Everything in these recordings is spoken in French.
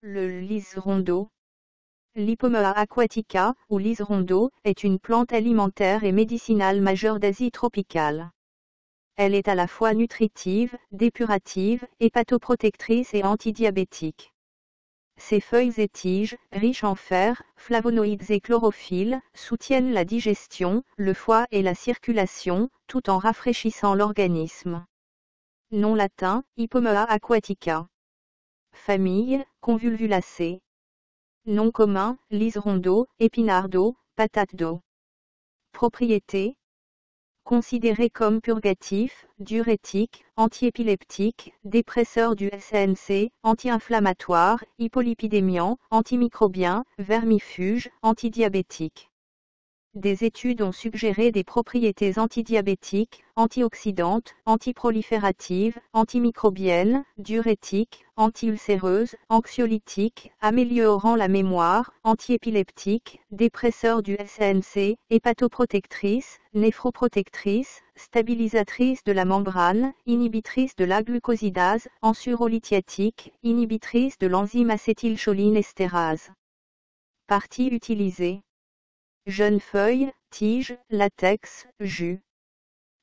Le liserondo. L'Hypomea aquatica, ou liserondo, est une plante alimentaire et médicinale majeure d'Asie tropicale. Elle est à la fois nutritive, dépurative, hépatoprotectrice et antidiabétique. Ses feuilles et tiges, riches en fer, flavonoïdes et chlorophylle, soutiennent la digestion, le foie et la circulation, tout en rafraîchissant l'organisme. Nom latin, Hypomea aquatica. Famille, Convolvulacées. Nom commun, liserondo, épinardo, patate d'eau. Propriétés. Considéré comme purgatif, diurétique, antiépileptique, dépresseur du SNC, anti-inflammatoire, hypolipidémiant, antimicrobien, vermifuge, antidiabétique. Des études ont suggéré des propriétés antidiabétiques, antioxydantes, antiprolifératives, antimicrobiennes, diurétiques, anti-ulcéreuses, anxiolytiques, améliorant la mémoire, antiépileptiques, dépresseurs du SNC, hépatoprotectrices, néphroprotectrices, stabilisatrices de la membrane, inhibitrices de la glucosidase, ansurolithiatique, inhibitrices de l'enzyme acétylcholinestérase. Parties utilisées. Jeunes feuilles, tiges, latex, jus.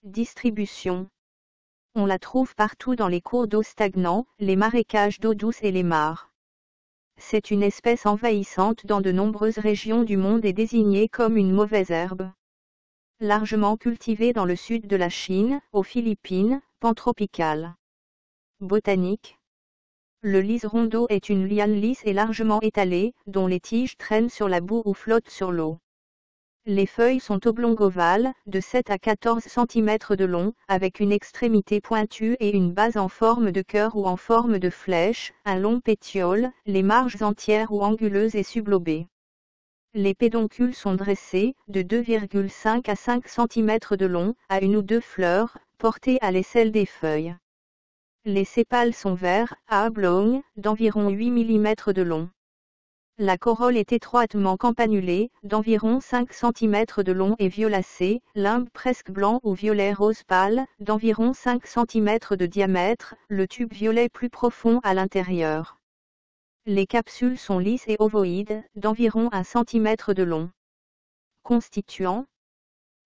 Distribution. On la trouve partout dans les cours d'eau stagnants, les marécages d'eau douce et les mares. C'est une espèce envahissante dans de nombreuses régions du monde et désignée comme une mauvaise herbe. Largement cultivée dans le sud de la Chine, aux Philippines, pantropicale. Botanique. Le liserondo est une liane lisse et largement étalée, dont les tiges traînent sur la boue ou flottent sur l'eau. Les feuilles sont oblongo-ovales, de 7 à 14 cm de long, avec une extrémité pointue et une base en forme de cœur ou en forme de flèche, un long pétiole, les marges entières ou anguleuses et sublobées. Les pédoncules sont dressés, de 2,5 à 5 cm de long, à une ou deux fleurs, portées à l'aisselle des feuilles. Les sépales sont verts, à oblongs, d'environ 8 mm de long. La corolle est étroitement campanulée, d'environ 5 cm de long et violacée, limbe presque blanc ou violet rose pâle, d'environ 5 cm de diamètre, le tube violet plus profond à l'intérieur. Les capsules sont lisses et ovoïdes, d'environ 1 cm de long. Constituants.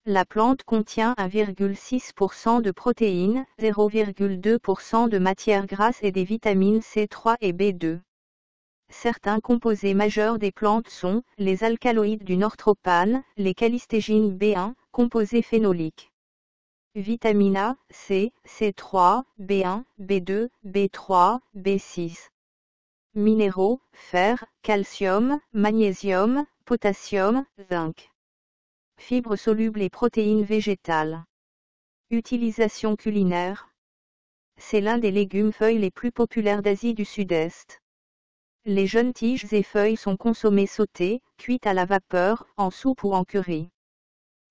La plante contient 1,6% de protéines, 0,2% de matières grasses et des vitamines C3 et B2. Certains composés majeurs des plantes sont les alcaloïdes du nortropane, les callistégines B1, composés phénoliques. Vitamine A, C, C3, B1, B2, B3, B6. Minéraux, fer, calcium, magnésium, potassium, zinc. Fibres solubles et protéines végétales. Utilisation culinaire. C'est l'un des légumes-feuilles les plus populaires d'Asie du Sud-Est. Les jeunes tiges et feuilles sont consommées sautées, cuites à la vapeur, en soupe ou en curry.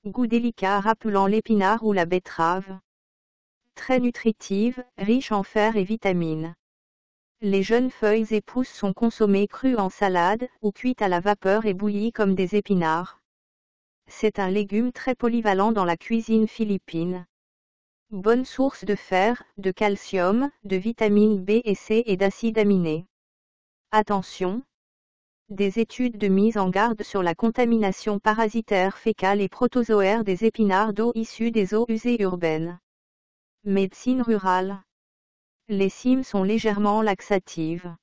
Goût délicat rappelant l'épinard ou la betterave. Très nutritive, riche en fer et vitamines. Les jeunes feuilles et pousses sont consommées crues en salade, ou cuites à la vapeur et bouillies comme des épinards. C'est un légume très polyvalent dans la cuisine philippine. Bonne source de fer, de calcium, de vitamines B et C et d'acides aminés. Attention! Des études de mise en garde sur la contamination parasitaire fécale et protozoaire des épinards d'eau issus des eaux usées urbaines. Médecine rurale. Les cymes sont légèrement laxatives.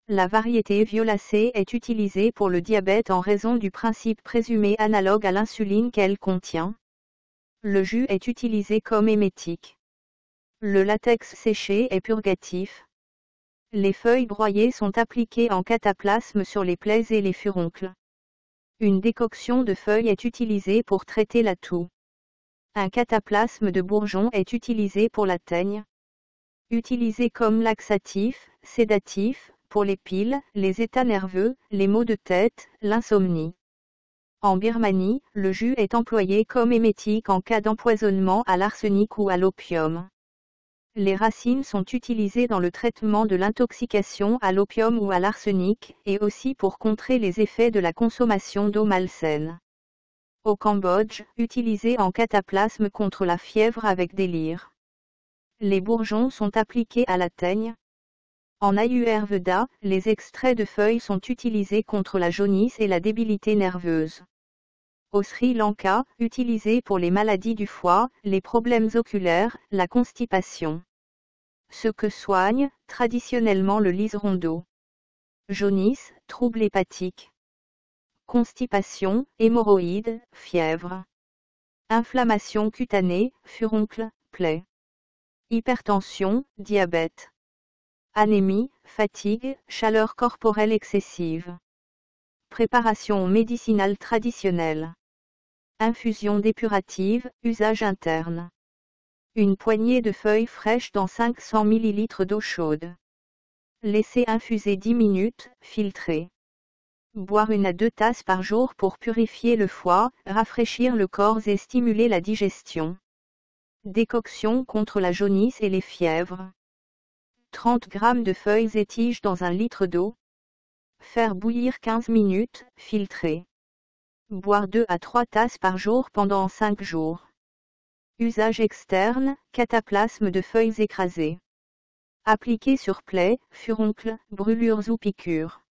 La variété violacée est utilisée pour le diabète en raison du principe présumé analogue à l'insuline qu'elle contient. Le jus est utilisé comme émétique. Le latex séché est purgatif. Les feuilles broyées sont appliquées en cataplasme sur les plaies et les furoncles. Une décoction de feuilles est utilisée pour traiter la toux. Un cataplasme de bourgeon est utilisé pour la teigne. Utilisé comme laxatif, sédatif, pour les piles, les états nerveux, les maux de tête, l'insomnie. En Birmanie, le jus est employé comme émétique en cas d'empoisonnement à l'arsenic ou à l'opium. Les racines sont utilisées dans le traitement de l'intoxication à l'opium ou à l'arsenic, et aussi pour contrer les effets de la consommation d'eau malsaine. Au Cambodge, utilisé en cataplasme contre la fièvre avec délire. Les bourgeons sont appliqués à la teigne. En Ayurveda, les extraits de feuilles sont utilisés contre la jaunisse et la débilité nerveuse. Au Sri Lanka, utilisé pour les maladies du foie, les problèmes oculaires, la constipation. Ce que soigne, traditionnellement le liserondo. Jaunisse, troubles hépatiques. Constipation, hémorroïdes, fièvre. Inflammation cutanée, furoncle, plaie. Hypertension, diabète. Anémie, fatigue, chaleur corporelle excessive. Préparation médicinale traditionnelle. Infusion dépurative, usage interne. Une poignée de feuilles fraîches dans 500 ml d'eau chaude. Laisser infuser 10 minutes, filtrer. Boire 1 à 2 tasses par jour pour purifier le foie, rafraîchir le corps et stimuler la digestion. Décoction contre la jaunisse et les fièvres. 30 g de feuilles et tiges dans 1 litre d'eau. Faire bouillir 15 minutes, filtrer. Boire 2 à 3 tasses par jour pendant 5 jours. Usage externe, cataplasme de feuilles écrasées. Appliquer sur plaies, furoncles, brûlures ou piqûres.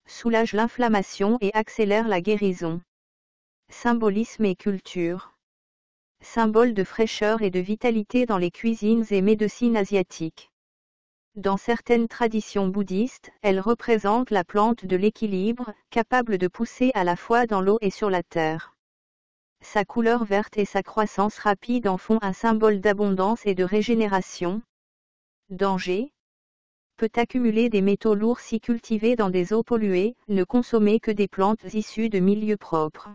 Soulage l'inflammation et accélère la guérison. Symbolisme et culture. Symbole de fraîcheur et de vitalité dans les cuisines et médecines asiatiques. Dans certaines traditions bouddhistes, elle représente la plante de l'équilibre, capable de pousser à la fois dans l'eau et sur la terre. Sa couleur verte et sa croissance rapide en font un symbole d'abondance et de régénération. Danger. Peut accumuler des métaux lourds si cultivé dans des eaux polluées, ne consommer que des plantes issues de milieux propres.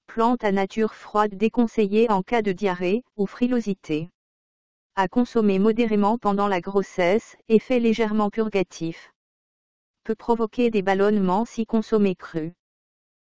Plante à nature froide déconseillée en cas de diarrhée ou frilosité. À consommer modérément pendant la grossesse, effet légèrement purgatif. Peut provoquer des ballonnements si consommé cru.